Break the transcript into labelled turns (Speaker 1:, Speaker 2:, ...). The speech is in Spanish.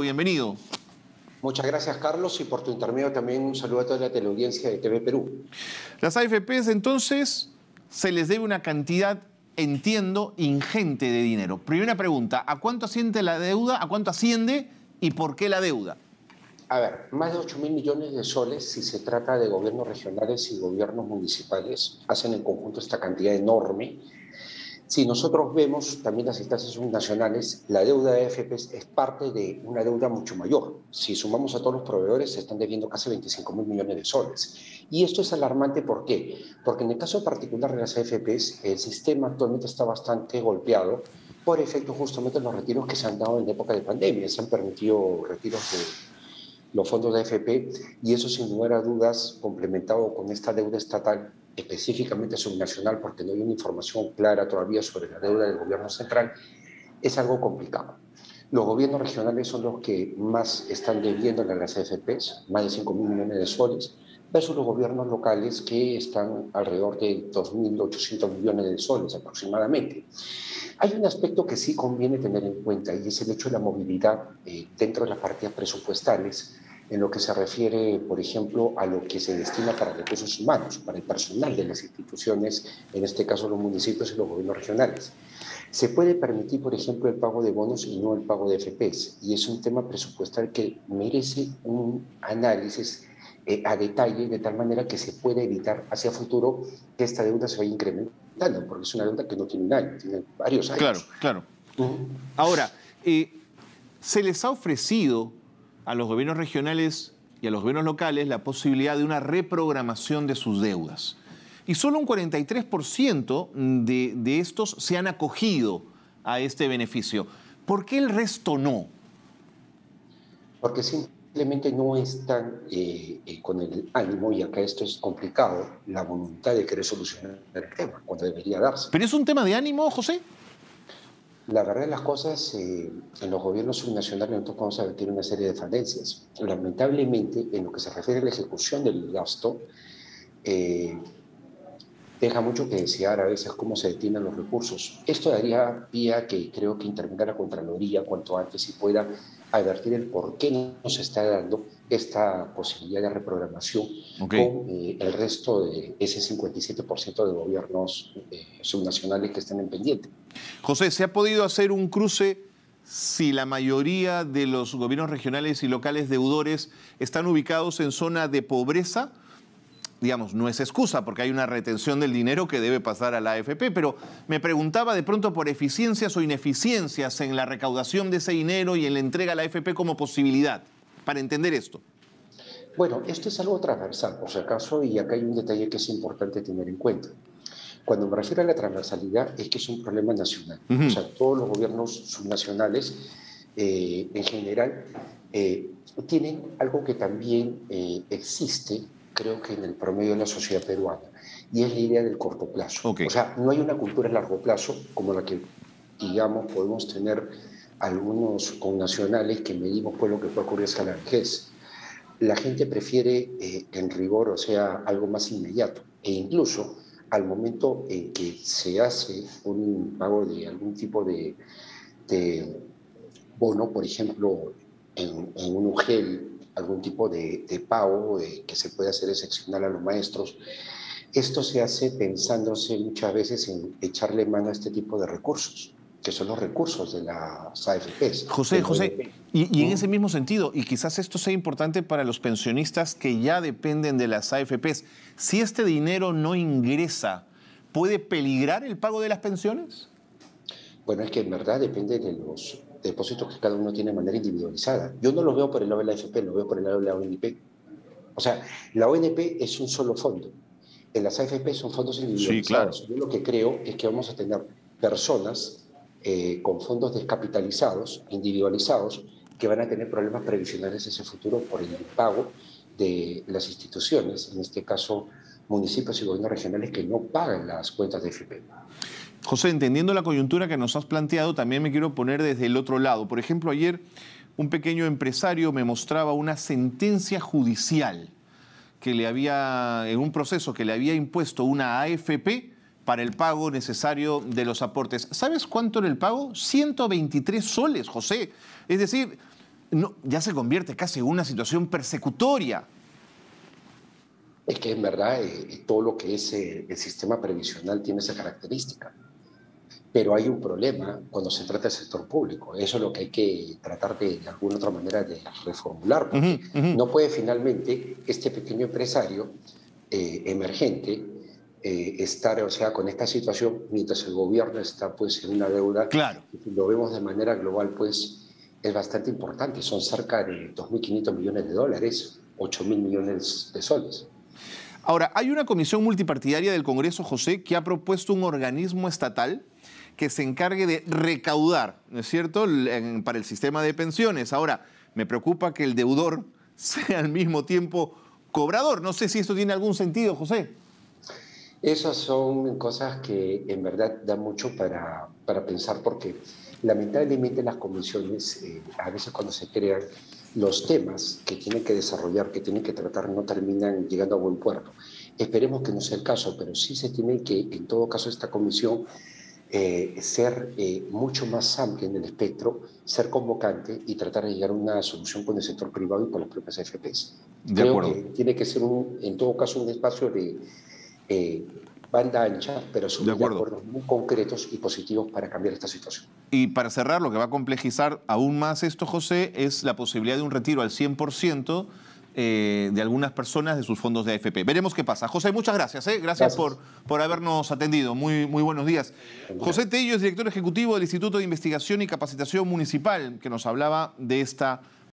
Speaker 1: Bienvenido.
Speaker 2: Muchas gracias, Carlos, y por tu intermedio también un saludo a toda la teleaudiencia de TV Perú.
Speaker 1: Las AFPs, entonces, se les debe una cantidad, entiendo, ingente de dinero. Primera pregunta, ¿a cuánto asciende la deuda? ¿A cuánto asciende y por qué la deuda?
Speaker 2: A ver, más de 8.000 millones de soles, si se trata de gobiernos regionales y gobiernos municipales, hacen en conjunto esta cantidad enorme. Si nosotros vemos también las instancias subnacionales, la deuda de AFPs es parte de una deuda mucho mayor. Si sumamos a todos los proveedores, se están debiendo casi 25.000 millones de soles. Y esto es alarmante, ¿por qué? Porque en el caso particular de las AFPs, el sistema actualmente está bastante golpeado por efecto justamente de los retiros que se han dado en la época de pandemia. Se han permitido retiros de los fondos de AFP y eso, sin lugar a dudas, complementado con esta deuda estatal, específicamente subnacional, porque no hay una información clara todavía sobre la deuda del gobierno central, es algo complicado. Los gobiernos regionales son los que más están debiendo a las AFPs, más de 5.000 millones de soles, versus los gobiernos locales que están alrededor de 2.800 millones de soles aproximadamente. Hay un aspecto que sí conviene tener en cuenta y es el hecho de la movilidad dentro de las partidas presupuestales en lo que se refiere, por ejemplo, a lo que se destina para recursos humanos, para el personal de las instituciones, en este caso los municipios y los gobiernos regionales. Se puede permitir, por ejemplo, el pago de bonos y no el pago de AFPs, y es un tema presupuestal que merece un análisis a detalle, de tal manera que se pueda evitar hacia futuro que esta deuda se vaya incrementando, porque es una deuda que no tiene un año, tiene varios años.
Speaker 1: Claro, claro. Ahora, ¿se les ha ofrecido a los gobiernos regionales y a los gobiernos locales la posibilidad de una reprogramación de sus deudas? Y solo un 43% de estos se han acogido a este beneficio. ¿Por qué el resto no?
Speaker 2: Porque simplemente no están con el ánimo, y acá esto es complicado, la voluntad de querer solucionar el tema, cuando debería darse.
Speaker 1: ¿Pero es un tema de ánimo, José?
Speaker 2: La verdad de las cosas, en los gobiernos subnacionales nosotros podemos advertir una serie de falencias. Lamentablemente, en lo que se refiere a la ejecución del gasto, deja mucho que desear a veces cómo se destinan los recursos. Esto daría pie a que creo que intervenga la Contraloría cuanto antes y pueda advertir el por qué no se está dando esta posibilidad de reprogramación con el resto de ese 57% de gobiernos subnacionales que están en pendiente.
Speaker 1: José, ¿se ha podido hacer un cruce si la mayoría de los gobiernos regionales y locales deudores están ubicados en zona de pobreza? Digamos, no es excusa porque hay una retención del dinero que debe pasar a la AFP, pero me preguntaba de pronto por eficiencias o ineficiencias en la recaudación de ese dinero y en la entrega a la AFP como posibilidad, para entender esto.
Speaker 2: Bueno, esto es algo transversal, por si acaso, y acá hay un detalle que es importante tener en cuenta. Cuando me refiero a la transversalidad, es que es un problema nacional. O sea, todos los gobiernos subnacionales, en general, tienen algo que también existe, creo que en el promedio de la sociedad peruana, y es la idea del corto plazo. O sea, no hay una cultura a largo plazo como la que, digamos, podemos tener algunos connacionales que medimos por lo que puede ocurrir hasta la vejez. La gente prefiere, en rigor, o sea, algo más inmediato, e incluso al momento en que se hace un pago de algún tipo de bono, por ejemplo, en un UGEL, algún tipo de pago que se puede hacer excepcional a los maestros, esto se hace pensándose muchas veces en echarle mano a este tipo de recursos, que son los recursos de las AFPs.
Speaker 1: José, y en ese mismo sentido, y quizás esto sea importante para los pensionistas que ya dependen de las AFPs, si este dinero no ingresa, ¿puede peligrar el pago de las pensiones?
Speaker 2: Bueno, es que en verdad depende de los depósitos que cada uno tiene de manera individualizada. Yo no lo veo por el lado de la AFP, lo veo por el lado de la ONP. O sea, la ONP es un solo fondo. En las AFP son fondos individualizados.
Speaker 1: Sí, claro.
Speaker 2: Yo lo que creo es que vamos a tener personas con fondos descapitalizados, individualizados, que van a tener problemas previsionales en ese futuro por el impago de las instituciones, en este caso municipios y gobiernos regionales que no pagan las cuentas de AFP.
Speaker 1: José, entendiendo la coyuntura que nos has planteado, también me quiero poner desde el otro lado. Por ejemplo, ayer un pequeño empresario me mostraba una sentencia judicial que le había, en un proceso que le había impuesto una AFP para el pago necesario de los aportes. ¿Sabes cuánto era el pago? 123 soles, José. Es decir, no, ya se convierte casi en una situación persecutoria.
Speaker 2: Es que en verdad todo lo que es el sistema previsional tiene esa característica. Pero hay un problema cuando se trata del sector público. Eso es lo que hay que tratar de alguna otra manera de reformular, porque no puede finalmente este pequeño empresario emergente estar, o sea, con esta situación mientras el gobierno está pues en una deuda.
Speaker 1: Claro.
Speaker 2: Si lo vemos de manera global, pues es bastante importante. Son cerca de 2.500 millones de dólares, 8.000 millones de soles.
Speaker 1: Ahora, hay una comisión multipartidaria del Congreso, José, que ha propuesto un organismo estatal que se encargue de recaudar, ¿no es cierto?, para el sistema de pensiones. Ahora, me preocupa que el deudor sea al mismo tiempo cobrador. No sé si esto tiene algún sentido, José.
Speaker 2: Esas son cosas que en verdad dan mucho para pensar, porque lamentablemente las comisiones, a veces cuando se crean, los temas que tienen que desarrollar, que tienen que tratar, no terminan llegando a buen puerto. Esperemos que no sea el caso, pero sí se tiene que, en todo caso, esta comisión ser mucho más amplia en el espectro, ser convocante y tratar de llegar a una solución con el sector privado y con las propias AFPs. Creo que tiene que ser, en todo caso, un espacio de banda ancha, pero sobre acuerdos muy concretos y positivos para cambiar esta situación.
Speaker 1: Y para cerrar, lo que va a complejizar aún más esto, José, es la posibilidad de un retiro al 100% de algunas personas de sus fondos de AFP. Veremos qué pasa. José, muchas gracias. Gracias. Por habernos atendido. Muy buenos días. José Tello es director ejecutivo del Instituto de Investigación y Capacitación Municipal, que nos hablaba de esta